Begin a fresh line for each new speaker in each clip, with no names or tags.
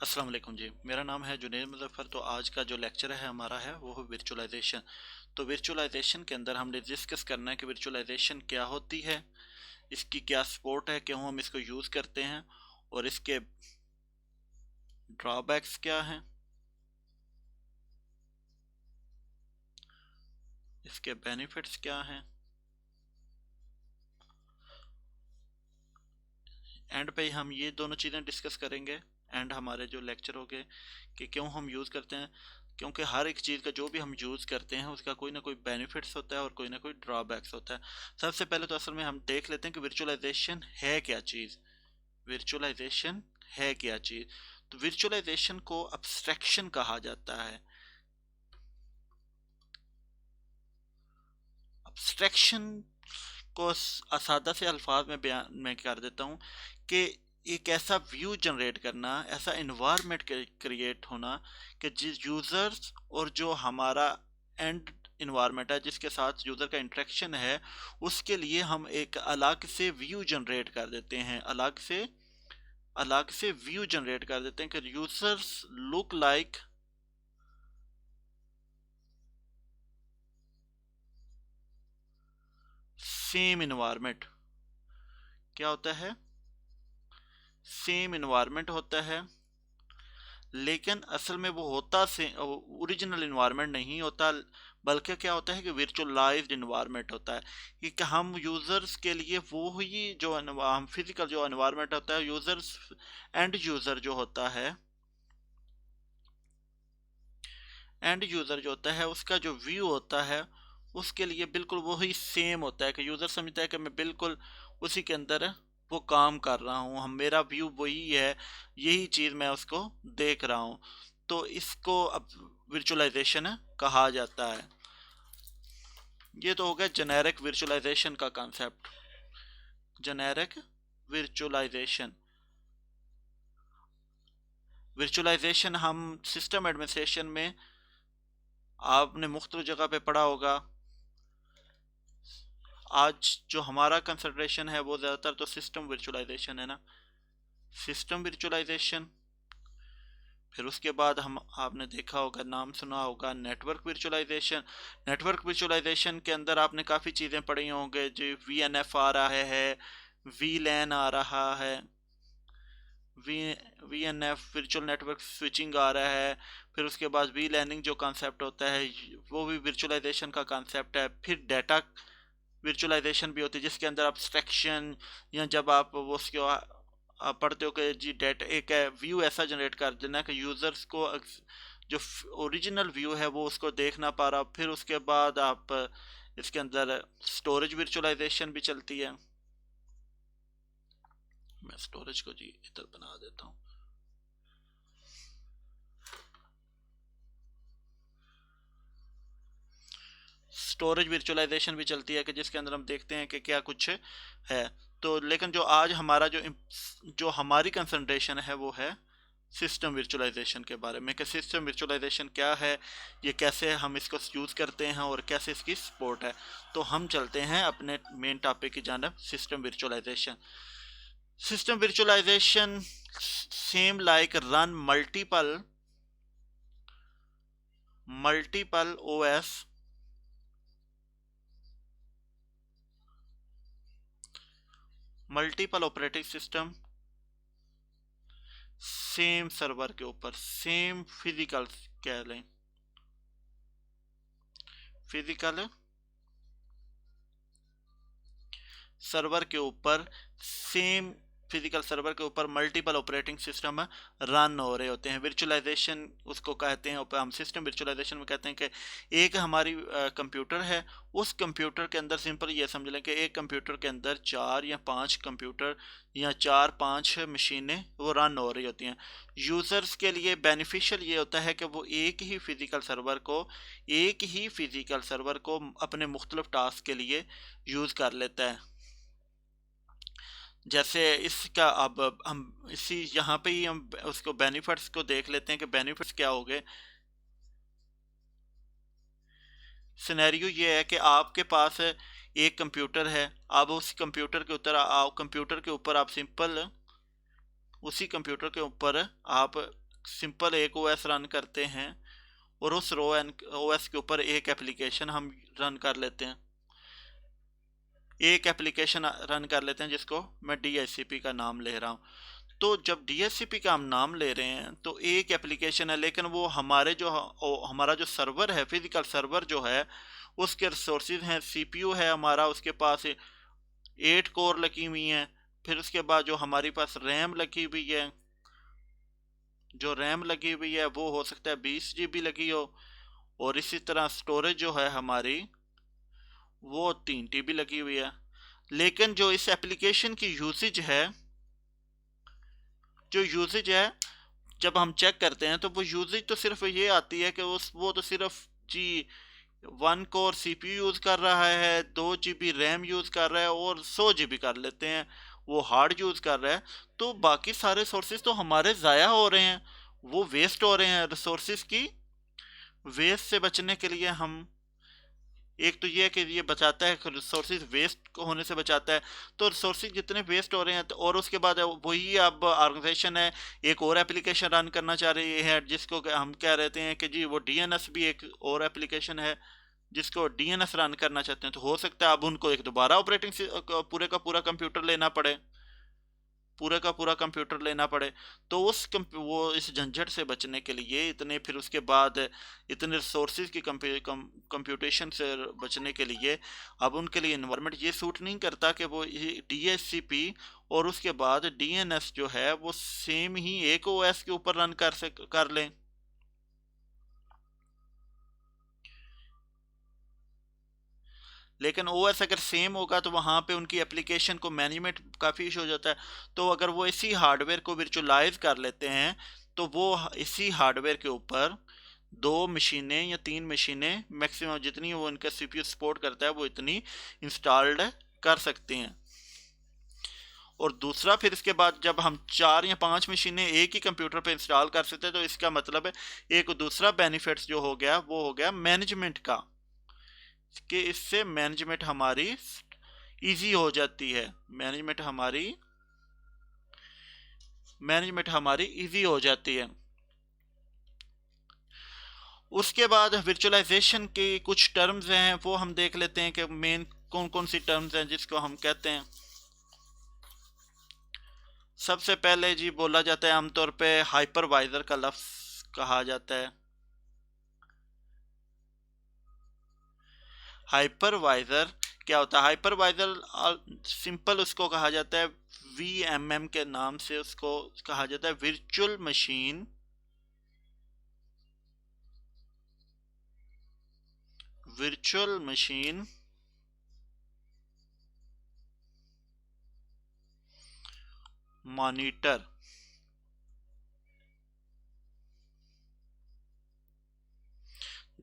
अस्सलाम वालेकुम जी। मेरा नाम है जुनैद मुज़फ़्फ़र। तो आज का जो लेक्चर है हमारा है वो है वर्चुअलाइजेशन। तो वर्चुअलाइजेशन के अंदर हमने डिस्कस करना है कि वर्चुअलाइजेशन क्या होती है, इसकी क्या सपोर्ट है, क्यों हम इसको यूज़ करते हैं और इसके ड्रॉबैक्स क्या हैं, इसके बेनिफिट्स क्या हैं। एंड पे हम ये दोनों चीज़ें डिस्कस करेंगे। एंड हमारे जो लेक्चर हो गए कि क्यों हम यूज़ करते हैं, क्योंकि हर एक चीज़ का जो भी हम यूज़ करते हैं उसका कोई ना कोई बेनिफिट्स होता है और कोई ना कोई ड्रॉबैक्स होता है। सबसे पहले तो असल में हम देख लेते हैं कि वर्चुअलाइजेशन है क्या चीज़। वर्चुअलाइजेशन है क्या चीज़। तो वर्चुअलाइजेशन को अब्स्ट्रैक्शन कहा जाता है। अब्स्ट्रैक्शन को सादा से अल्फाज में बयान मैं कर देता हूँ कि एक ऐसा व्यू जनरेट करना, ऐसा इन्वायरमेंट क्रिएट होना कि जिस यूज़र्स और जो हमारा एंड इन्वायरमेंट है जिसके साथ यूज़र का इंटरेक्शन है उसके लिए हम एक अलग से व्यू जनरेट कर देते हैं, अलग से व्यू जनरेट कर देते हैं कि users look like same environment. क्या होता है? सेम इन्वायरमेंट होता है, लेकिन असल में वो होता से ओरिजिनल इन्वायरमेंट नहीं होता, बल्कि क्या होता है कि वर्चुअलाइज्ड इन्वायरमेंट होता है। कि हम यूज़र्स के लिए वो ही जो हम फिजिकल जो इन्वायरमेंट होता है, यूज़र्स एंड यूज़र जो होता है, एंड यूज़र जो होता है उसका जो व्यू होता है उसके लिए बिल्कुल वही सेम होता है कि यूज़र समझता है कि मैं बिल्कुल उसी के अंदर वो काम कर रहा हूँ, हम मेरा व्यू वही है, यही चीज़ मैं उसको देख रहा हूँ। तो इसको अब वर्चुअलाइजेशन कहा जाता है। ये तो हो गया जेनेरिक वर्चुअलाइजेशन का कंसेप्ट। जेनेरिक वर्चुअलाइजेशन वर्चुअलाइजेशन हम सिस्टम एडमिनिस्ट्रेशन में आपने मुख्तलिफ जगह पे पढ़ा होगा। आज जो हमारा कंसंट्रेशन है वो ज़्यादातर तो सिस्टम वर्चुअलाइजेशन है ना, सिस्टम वर्चुअलाइजेशन। फिर उसके बाद हम आपने देखा होगा, नाम सुना होगा, नेटवर्क वर्चुअलाइजेशन। नेटवर्क वर्चुअलाइजेशन के अंदर आपने काफ़ी चीज़ें पढ़ी होंगे, जो VNF आ रहा है, VLAN आ रहा है, V VNF virtual network switching आ रहा है। फिर उसके बाद VLANing जो कॉन्सेप्ट होता है वो भी वर्चुअलाइजेशन का कॉन्सेप्ट है। फिर डाटा वर्चुअलाइजेशन भी होती है जिसके अंदर अब्स्ट्रैक्शन, या जब आप वो उसके आप पढ़ते हो कि जी डेटा एक व्यू ऐसा जनरेट कर देना कि यूज़र्स को जो ओरिजिनल व्यू है वो उसको देख ना पा रहा। फिर उसके बाद आप इसके अंदर स्टोरेज वर्चुअलाइजेशन भी चलती है। मैं स्टोरेज को जी इधर बना देता हूँ। स्टोरेज वर्चुअलाइजेशन भी चलती है कि जिसके अंदर हम देखते हैं कि क्या कुछ है। तो लेकिन जो आज हमारा जो हमारी कंसंट्रेशन है वो है सिस्टम वर्चुअलाइजेशन के बारे में, कि सिस्टम वर्चुअलाइजेशन क्या है, ये कैसे हम इसको यूज़ करते हैं और कैसे इसकी सपोर्ट है। तो हम चलते हैं अपने मेन टॉपिक की जानब, system virtualization. System virtualization same like run multiple OS, multiple operating system same server के ऊपर, सेम फिजिकल कह लें, फिजिकल सर्वर के ऊपर, सेम फिजिकल सर्वर के ऊपर मल्टीपल ऑपरेटिंग सिस्टम रन हो रहे होते हैं। वर्चुअलाइजेशन उसको कहते हैं, हम सिस्टम वर्चुअलाइजेशन में कहते हैं कि एक हमारी कंप्यूटर है, उस कंप्यूटर के अंदर सिंपल ये समझ लें कि एक कंप्यूटर के अंदर 4 या 5 कंप्यूटर या 4-5 मशीनें वो रन हो रही होती हैं। यूज़र्स के लिए बेनिफिशियल ये होता है कि वो एक ही फिजिकल सर्वर को अपने मुख्तलिफ टास्क के लिए यूज़ कर लेता है। जैसे इसका अब हम इसी यहाँ पे ही हम उसको बेनिफिट्स को देख लेते हैं कि बेनिफिट्स क्या हो गए। सिनेरियो ये है कि आपके पास एक कंप्यूटर है, अब उस कंप्यूटर के ऊपर आप सिंपल उसी कंप्यूटर के ऊपर आप सिंपल एक ओएस रन करते हैं और उस ओएस के ऊपर एक एप्लीकेशन हम रन कर लेते हैं, एक एप्लीकेशन रन कर लेते हैं जिसको मैं DHCP का नाम ले रहा हूँ। तो जब DHCP का हम नाम ले रहे हैं तो एक एप्लीकेशन है, लेकिन वो हमारा जो सर्वर है, फिजिकल सर्वर जो है, उसके रिसोर्सेज हैं, CPU है हमारा, उसके पास 8 कोर लगी हुई हैं, फिर उसके बाद जो हमारे पास रैम लगी हुई है, जो रैम लगी हुई है वो हो सकता है 20 GB लगी हो, और इसी तरह स्टोरेज जो है हमारी वो 3 TB लगी हुई है। लेकिन जो इस एप्लीकेशन की यूसेज है, जब हम चेक करते हैं तो वो यूसेज तो सिर्फ ये आती है कि वो तो सिर्फ जी 1 कोर CPU यूज़ कर रहा है, 2 GB रैम यूज़ कर रहा है और 100 GB कर लेते हैं वो हार्ड यूज़ कर रहा है। तो बाकी सारे सोर्सेज तो हमारे ज़ाया हो रहे हैं, वो वेस्ट हो रहे हैं। रिसोर्सेज की वेस्ट से बचने के लिए हम, एक तो ये है कि ये बचाता है, रिसोर्सेज वेस्ट होने से बचाता है। तो रिसोर्सेज जितने वेस्ट हो रहे हैं, तो और उसके बाद वही अब ऑर्गेनाइजेशन है एक और एप्लीकेशन रन करना चाह रही है, जिसको हम कह रहते हैं कि जी वो DNS भी एक और एप्लीकेशन है जिसको DNS रन करना चाहते हैं। तो हो सकता है अब उनको एक दोबारा पूरे का पूरा कंप्यूटर लेना पड़े, पूरे का पूरा कंप्यूटर लेना पड़े। तो वो इस झंझट से बचने के लिए, इतने फिर उसके बाद इतने रिसोर्सेज की कंप्यूटेशन से बचने के लिए, अब उनके लिए इन्वायरमेंट ये सूट नहीं करता कि वो DHCP और उसके बाद DNS जो है वो सेम ही एक OS के ऊपर रन कर लें। लेकिन OS अगर सेम होगा तो वहाँ पे उनकी एप्लीकेशन को मैनेजमेंट काफ़ी इशू हो जाता है। तो अगर वो इसी हार्डवेयर को वर्चुअलाइज कर लेते हैं तो वो इसी हार्डवेयर के ऊपर 2 मशीनें या 3 मशीनें मैक्सिमम, जितनी वो इनका CPU सपोर्ट करता है वो इतनी इंस्टॉल्ड कर सकते हैं। और दूसरा, फिर इसके बाद जब हम 4 या 5 मशीनें एक ही कंप्यूटर पे इंस्टॉल कर सकते हैं, तो इसका मतलब है एक दूसरा बेनिफिट्स जो हो गया वो हो गया मैनेजमेंट का, कि इससे मैनेजमेंट हमारी इजी हो जाती है, मैनेजमेंट हमारी इजी हो जाती है। उसके बाद वर्चुअलाइजेशन के कुछ टर्म्स हैं वो हम देख लेते हैं कि मेन कौन कौन सी टर्म्स हैं जिसको हम कहते हैं। सबसे पहले जी बोला जाता है आमतौर पे हाइपरवाइजर का लफ्ज कहा जाता है। हाइपरवाइजर क्या होता है? हाइपरवाइजर सिंपल उसको कहा जाता है VMM के नाम से, उसको कहा जाता है वर्चुअल मशीन मॉनिटर।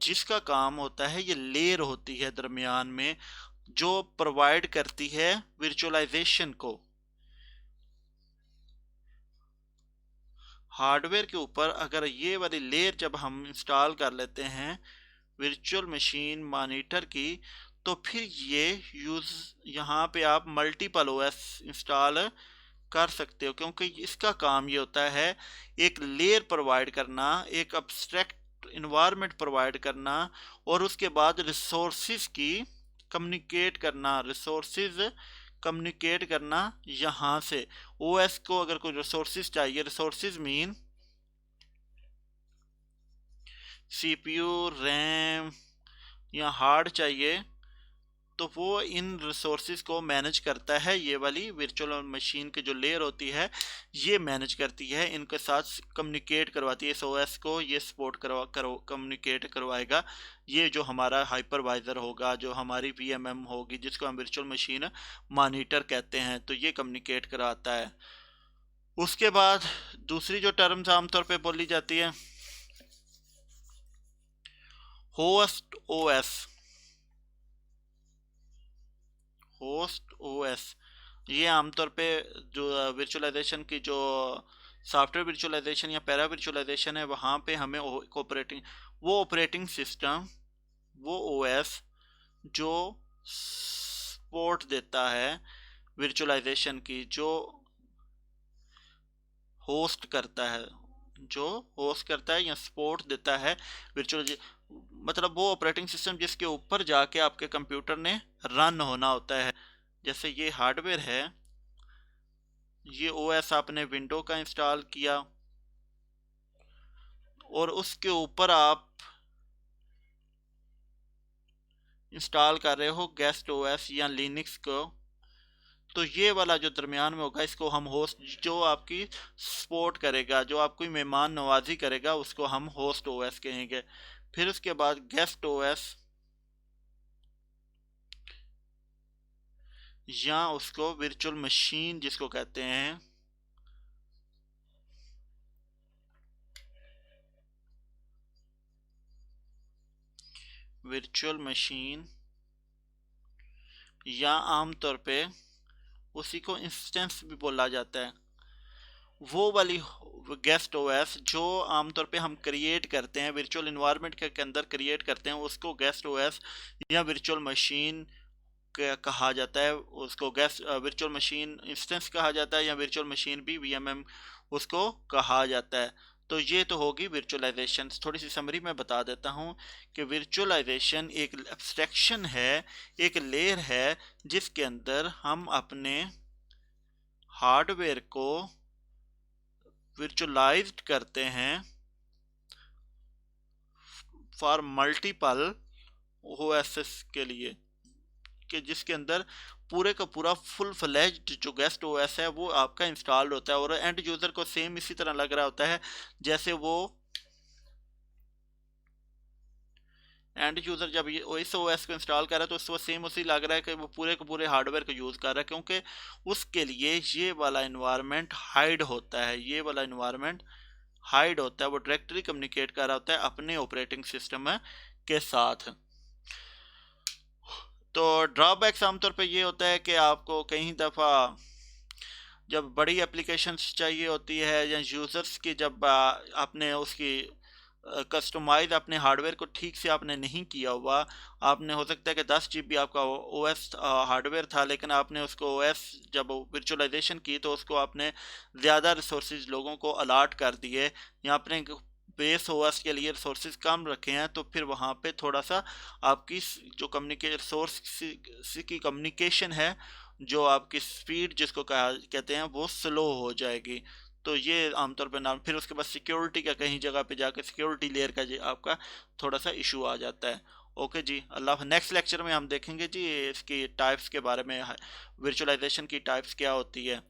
जिसका काम होता है, ये लेयर होती है दरमियान में जो प्रोवाइड करती है वर्चुअलाइजेशन को। हार्डवेयर के ऊपर अगर ये वाली लेयर जब हम इंस्टॉल कर लेते हैं वर्चुअल मशीन मॉनिटर की, तो फिर ये यूज यहाँ पे आप मल्टीपल OS इंस्टॉल कर सकते हो, क्योंकि इसका काम ये होता है एक लेयर प्रोवाइड करना, एक अब्स्ट्रैक्ट इन्वायरमेंट प्रोवाइड करना, और उसके बाद रिसोर्सेज कम्युनिकेट करना यहाँ से। OS को अगर कोई रिसोर्सेज चाहिए, रिसोर्सेज मीन CPU, रैम या हार्ड चाहिए, तो वो इन रिसोर्सेज को मैनेज करता है। ये वाली वर्चुअल मशीन की जो लेयर होती है ये मैनेज करती है, इनके साथ कम्युनिकेट करवाती है। इस OS को ये सपोर्ट कम्युनिकेट करवाएगा। ये जो हमारा हाइपरवाइजर होगा, जो हमारी VMM होगी, जिसको हम वर्चुअल मशीन मॉनिटर कहते हैं, तो ये कम्युनिकेट कराता है। उसके बाद दूसरी जो टर्म्स आमतौर पे बोली जाती है, होस्ट OS। ये आमतौर पे जो वर्चुअलाइजेशन की जो सॉफ्टवेयर वर्चुअलाइजेशन या पैरा वर्चुअलाइजेशन है, वहाँ पे हमें ऑपरेटिंग सिस्टम, वो OS जो सपोर्ट देता है वर्चुअलाइजेशन की, जो होस्ट करता है, जो होस्ट करता है या सपोर्ट देता है वर्चुअल, मतलब वो ऑपरेटिंग सिस्टम जिसके ऊपर जाके आपके कंप्यूटर ने रन होना होता है। जैसे ये हार्डवेयर है, ये ओएस आपने विंडो का इंस्टॉल किया और उसके ऊपर आप इंस्टॉल कर रहे हो गेस्ट ओएस या लिनक्स को, तो ये वाला जो दरमियान में होगा इसको हम होस्ट, जो आपकी सपोर्ट करेगा, जो आपकी मेहमान नवाजी करेगा, उसको हम होस्ट ओएस कहेंगे। फिर उसके बाद गेस्ट ओएस या उसको वर्चुअल मशीन जिसको कहते हैं, वर्चुअल मशीन, या आमतौर पे उसी को इंस्टेंस भी बोला जाता है। वो वाली गेस्ट ओएस जो आमतौर पे हम क्रिएट करते हैं वर्चुअल इन्वायरमेंट के अंदर क्रिएट करते हैं, उसको गेस्ट ओएस या वर्चुअल मशीन कहा जाता है। उसको गेस्ट वर्चुअल मशीन इंस्टेंस कहा जाता है या वर्चुअल मशीन भी वीएमएम उसको कहा जाता है। तो ये तो होगी वर्चुअलाइजेशन। थोड़ी सी समरी मैं बता देता हूँ कि वर्चुअलाइजेशन एक एब्स्ट्रैक्शन है, एक लेयर है जिसके अंदर हम अपने हार्डवेयर को वर्चुअलाइज्ड करते हैं फॉर मल्टीपल ओएसएस के लिए, कि जिसके अंदर पूरे का पूरा फुल फ्लेज्ड जो गेस्ट ओएस है वो आपका इंस्टॉल्ड होता है और एंड यूज़र को सेम इसी तरह लग रहा होता है जैसे वो एंड यूज़र जब ये इस ओएस को इंस्टॉल कर रहा है तो उसको सेम उसी लग रहा है कि वो पूरे के पूरे हार्डवेयर को यूज़ कर रहा है, क्योंकि उसके लिए ये वाला इन्वायरमेंट हाइड होता है, ये वाला इन्वायरमेंट हाइड होता है, वो डायरेक्टली कम्युनिकेट कर रहा होता है अपने ऑपरेटिंग सिस्टम के साथ। तो ड्रॉबैक्स आमतौर पे ये होता है कि आपको कई दफ़ा जब बड़ी एप्लीकेशंस चाहिए होती है या यूज़र्स की जब आपने उसकी कस्टमाइज अपने हार्डवेयर को ठीक से आपने नहीं किया हुआ, आपने हो सकता है कि 10 GB आपका ओएस हार्डवेयर था, लेकिन आपने उसको ओएस जब वर्चुअलाइजेशन की तो उसको आपने ज़्यादा रिसोर्सेज लोगों को अलाट कर दिए या अपने बेस ओएस के लिए रिसोर्सेज कम रखे हैं, तो फिर वहाँ पे थोड़ा सा आपकी जो सोर्स की कम्युनिकेशन है, जो आपकी स्पीड जिसको कहा कहते हैं, वो स्लो हो जाएगी। तो ये आमतौर पर नाम, फिर उसके बाद सिक्योरिटी का कहीं जगह पे जाकर सिक्योरिटी लेयर का आपका थोड़ा सा इशू आ जाता है। ओके जी, अल्लाह। नेक्स्ट लेक्चर में हम देखेंगे जी इसकी टाइप्स के बारे में, वर्चुअलाइजेशन की टाइप्स क्या होती है।